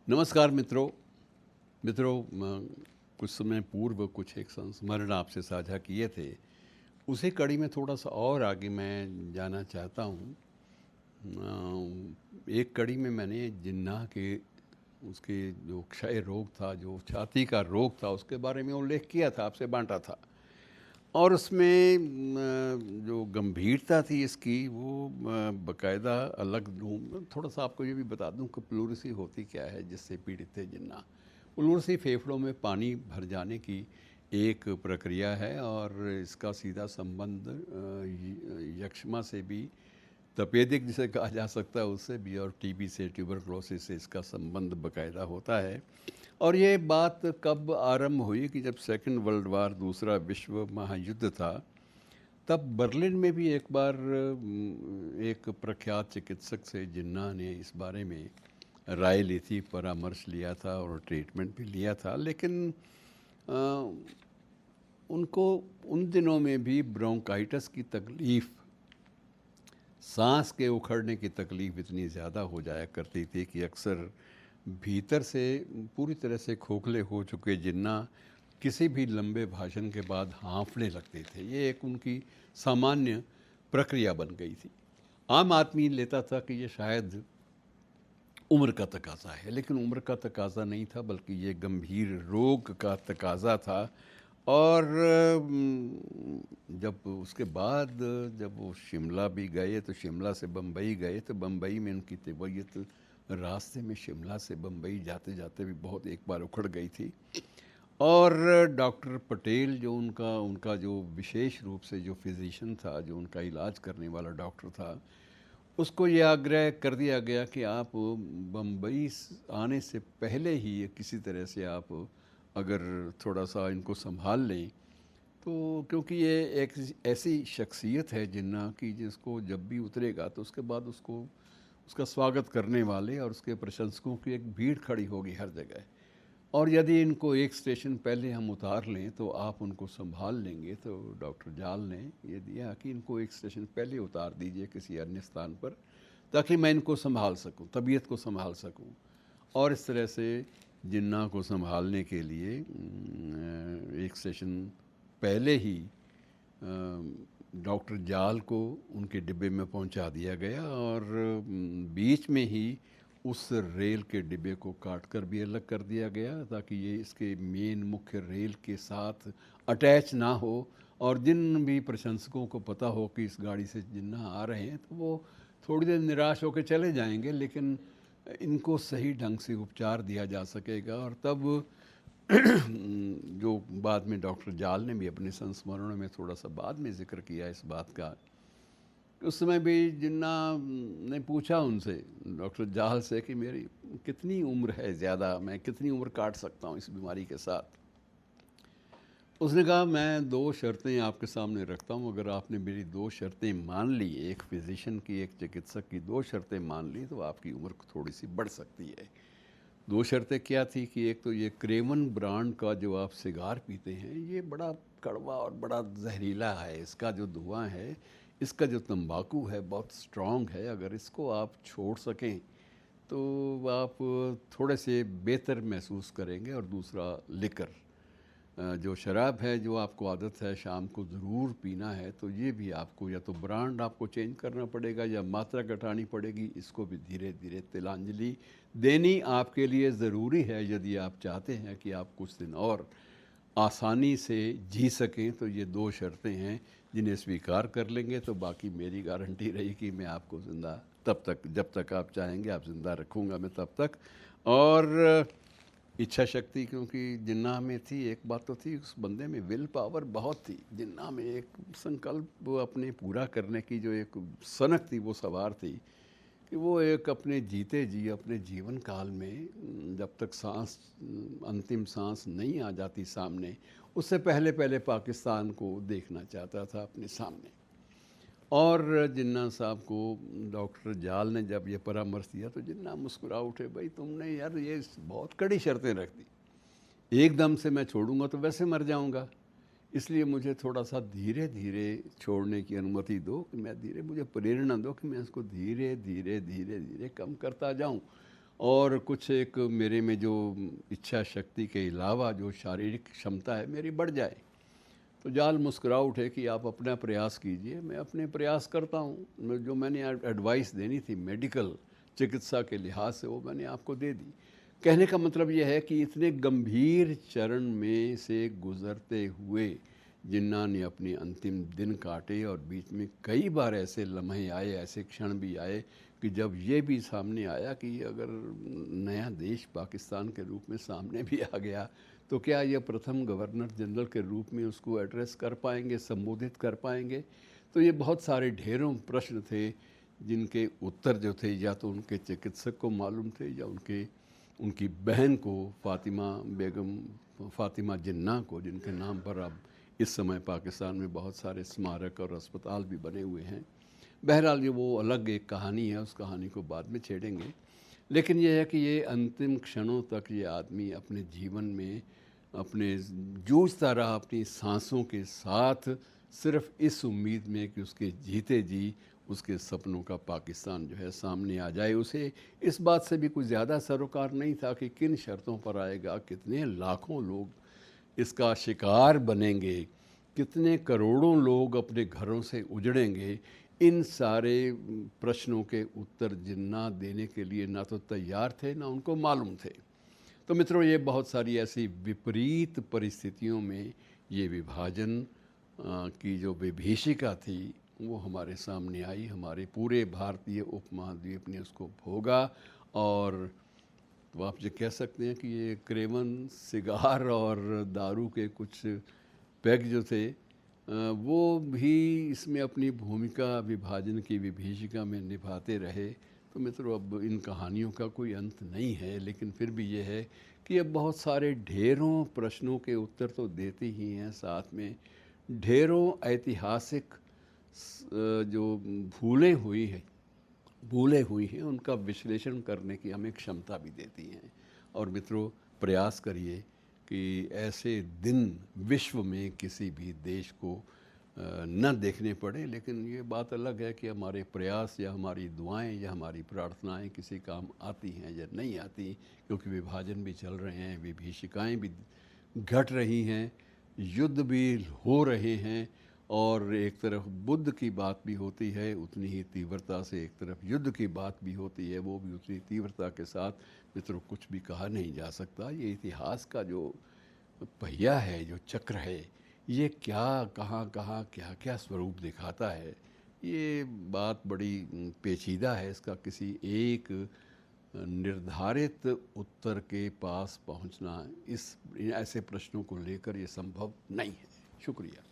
नमस्कार मित्रों। कुछ समय पूर्व कुछ एक संस्मरण आपसे साझा किए थे। उसी कड़ी में थोड़ा-सा और आगे मैं जाना चाहता हूँ। एक कड़ी में मैंने जिन्नाह के उसके जो क्षय रोग था, जो छाती का रोग था, उसके बारे में उल्लेख किया था, आपसे बाँटा था। और उसमें जो गंभीरता थी इसकी वो बाकायदा अलग लूँ थोड़ा-सा आपको ये भी बता दूँ कि प्लूरसी होती क्या है जिससे पीड़ित थे जिन्ना। प्लूरसी फेफड़ों में पानी भर जाने की एक प्रक्रिया है और इसका सीधा संबंध यक्ष्मा से भी, तपेदिक जिसे कहा जा सकता है उससे भी, और टीबी से, ट्यूबरक्लोसिस से इसका संबंध बाकायदा होता है। और ये बात कब आरंभ हुई कि जब सेकंड वर्ल्ड वार, दूसरा विश्व महायुद्ध था, तब बर्लिन में भी एक बार एक प्रख्यात चिकित्सक से जिन्ना ने इस बारे में राय ली थी, परामर्श लिया था और ट्रीटमेंट भी लिया था। लेकिन अ, उनको उन दिनों में भी ब्रोंकाइटिस की तकलीफ़, सांस के उखड़ने की तकलीफ़ इतनी ज़्यादा हो जाया करती थी कि अक्सर भीतर से पूरी तरह से खोखले हो चुके जिन्ना किसी भी लंबे भाषण के बाद हाँफने लगते थे। ये एक उनकी सामान्य प्रक्रिया बन गई थी। आम आदमी लेता था कि ये शायद उम्र का तकाज़ा है, लेकिन उम्र का तकाज़ा नहीं था, बल्कि ये गंभीर रोग का तकाज़ा था। और जब उसके बाद जब वो शिमला भी गए, तो शिमला से बम्बई गए, तो बम्बई में उनकी तबीयत रास्ते में शिमला से बम्बई जाते जाते भी बहुत एक बार उखड़ गई थी। और डॉक्टर पटेल जो उनका उनका जो विशेष रूप से जो फिजिशियन था, जो उनका इलाज करने वाला डॉक्टर था, उसको ये आग्रह कर दिया गया कि आप बम्बई आने से पहले ही ये किसी तरह से आप अगर थोड़ा सा इनको संभाल लें, तो क्योंकि ये एक ऐसी शख्सियत है जिन्ना की, जिसको जब भी उतरेगा तो उसके बाद उसको उसका स्वागत करने वाले और उसके प्रशंसकों की एक भीड़ खड़ी होगी हर जगह। और यदि इनको एक स्टेशन पहले हम उतार लें तो आप उनको संभाल लेंगे। तो डॉक्टर जाल ने ये दिया कि इनको एक स्टेशन पहले उतार दीजिए किसी अन्य स्थान पर, ताकि मैं इनको संभाल सकूं, तबीयत को संभाल सकूं। और इस तरह से जिन्ना को संभालने के लिए एक स्टेशन पहले ही डॉक्टर जाल को उनके डिब्बे में पहुंचा दिया गया, और बीच में ही उस रेल के डिब्बे को काट कर भी अलग कर दिया गया, ताकि ये इसके मेन मुख्य रेल के साथ अटैच ना हो। और जिन भी प्रशंसकों को पता हो कि इस गाड़ी से जिन्ना आ रहे हैं, तो वो थोड़ी देर निराश होकर चले जाएंगे, लेकिन इनको सही ढंग से उपचार दिया जा सकेगा। और तब जो बाद में डॉक्टर जाल ने भी अपने संस्मरणों में थोड़ा सा बाद में जिक्र किया इस बात का, उस समय भी जिन्ना ने पूछा उनसे, डॉक्टर जाल से, कि मेरी कितनी उम्र है, ज़्यादा मैं कितनी उम्र काट सकता हूँ इस बीमारी के साथ। उसने कहा, मैं दो शर्तें आपके सामने रखता हूँ, अगर आपने मेरी दो शर्तें मान ली, एक फिजिशियन की, एक चिकित्सक की दो शर्तें मान ली, तो आपकी उम्र थोड़ी सी बढ़ सकती है। दो शर्तें क्या थी कि एक तो ये क्रेवन ब्रांड का जो आप सिगार पीते हैं, ये बड़ा कड़वा और बड़ा जहरीला है। इसका जो धुआं है, इसका जो तंबाकू है, बहुत स्ट्रॉन्ग है। अगर इसको आप छोड़ सकें तो आप थोड़े से बेहतर महसूस करेंगे। और दूसरा लिकर, जो शराब है, जो आपको आदत है शाम को ज़रूर पीना है, तो ये भी आपको या तो ब्रांड आपको चेंज करना पड़ेगा या मात्रा घटानी पड़ेगी। इसको भी धीरे धीरे तिलांजलि देनी आपके लिए ज़रूरी है, यदि आप चाहते हैं कि आप कुछ दिन और आसानी से जी सकें। तो ये दो शर्तें हैं, जिन्हें स्वीकार कर लेंगे तो बाकी मेरी गारंटी रही कि मैं आपको ज़िंदा, तब तक जब तक आप चाहेंगे आप ज़िंदा रखूँगा मैं तब तक। और इच्छा शक्ति, क्योंकि जिन्ना में थी, एक बात तो थी, उस बंदे में विल पावर बहुत थी। जिन्ना में एक संकल्प वो अपने पूरा करने की जो एक सनक थी, वो सवार थी, कि वो एक अपने जीते जी अपने जीवन काल में जब तक सांस, अंतिम सांस नहीं आ जाती सामने, उससे पहले पहले पाकिस्तान को देखना चाहता था अपने सामने। और जिन्ना साहब को डॉक्टर जाल ने जब ये परामर्श दिया तो जिन्ना मुस्कुरा उठे, भाई तुमने यार ये बहुत कड़ी शर्तें रख दी, एकदम से मैं छोड़ूंगा तो वैसे मर जाऊंगा, इसलिए मुझे थोड़ा सा धीरे धीरे छोड़ने की अनुमति दो, कि मैं धीरे, मुझे प्रेरणा दो कि मैं इसको धीरे धीरे धीरे धीरे कम करता जाऊं। और कुछ एक मेरे में जो इच्छा शक्ति के अलावा जो शारीरिक क्षमता है मेरी बढ़ जाए। तो जाल मुस्कुरा उठे कि आप अपना प्रयास कीजिए, मैं अपने प्रयास करता हूँ। जो मैंने एडवाइस देनी थी मेडिकल चिकित्सा के लिहाज से वो मैंने आपको दे दी। कहने का मतलब यह है कि इतने गंभीर चरण में से गुजरते हुए जिन्ना ने अपने अंतिम दिन काटे और बीच में कई बार ऐसे लम्हे आए, ऐसे क्षण भी आए कि जब ये भी सामने आया कि अगर नया देश पाकिस्तान के रूप में सामने भी आ गया तो क्या ये प्रथम गवर्नर जनरल के रूप में उसको एड्रेस कर पाएंगे, संबोधित कर पाएंगे। तो ये बहुत सारे ढेरों प्रश्न थे जिनके उत्तर जो थे या तो उनके चिकित्सक को मालूम थे या उनकी बहन को फ़ातिमा बेगम, फ़ातिमा जिन्ना को, जिनके नाम पर अब इस समय पाकिस्तान में बहुत सारे स्मारक और अस्पताल भी बने हुए हैं। बहरहाल ये वो अलग एक कहानी है, उस कहानी को बाद में छेड़ेंगे। लेकिन यह है कि ये अंतिम क्षणों तक ये आदमी अपने जीवन में अपने जूझता रहा अपनी सांसों के साथ, सिर्फ इस उम्मीद में कि उसके जीते जी उसके सपनों का पाकिस्तान जो है सामने आ जाए। उसे इस बात से भी कुछ ज़्यादा सरोकार नहीं था कि किन शर्तों पर आएगा, कितने लाखों लोग इसका शिकार बनेंगे, कितने करोड़ों लोग अपने घरों से उजड़ेंगे। इन सारे प्रश्नों के उत्तर जिन्ना देने के लिए ना तो तैयार थे ना उनको मालूम थे। तो मित्रों, ये बहुत सारी ऐसी विपरीत परिस्थितियों में ये विभाजन की जो विभीषिका थी वो हमारे सामने आई। हमारे पूरे भारतीय उपमहाद्वीप ने उसको भोगा। और तो आप ये कह सकते हैं कि ये क्रेवन सिगार और दारू के कुछ पैग जो थे वो भी इसमें अपनी भूमिका विभाजन की विभीषिका में निभाते रहे। तो मित्रों, अब इन कहानियों का कोई अंत नहीं है, लेकिन फिर भी ये है कि अब बहुत सारे ढेरों प्रश्नों के उत्तर तो देते ही हैं, साथ में ढेरों ऐतिहासिक जो भूलें हुई हैं उनका विश्लेषण करने की हमें क्षमता भी देती हैं। और मित्रों, प्रयास करिए कि ऐसे दिन विश्व में किसी भी देश को न देखने पड़े। लेकिन ये बात अलग है कि हमारे प्रयास या हमारी दुआएं या हमारी प्रार्थनाएं किसी काम आती हैं या नहीं आती, क्योंकि विभाजन भी चल रहे हैं, विभीषिकाएँ भी घट रही हैं, युद्ध भी हो रहे हैं। और एक तरफ बुद्ध की बात भी होती है उतनी ही तीव्रता से, एक तरफ युद्ध की बात भी होती है वो भी उतनी तीव्रता के साथ। मित्रों, कुछ भी कहा नहीं जा सकता। ये इतिहास का जो पहिया है, जो चक्र है, ये क्या कहाँ कहाँ क्या क्या स्वरूप दिखाता है, ये बात बड़ी पेचीदा है। इसका किसी एक निर्धारित उत्तर के पास पहुंचना इस ऐसे प्रश्नों को लेकर ये संभव नहीं है। शुक्रिया।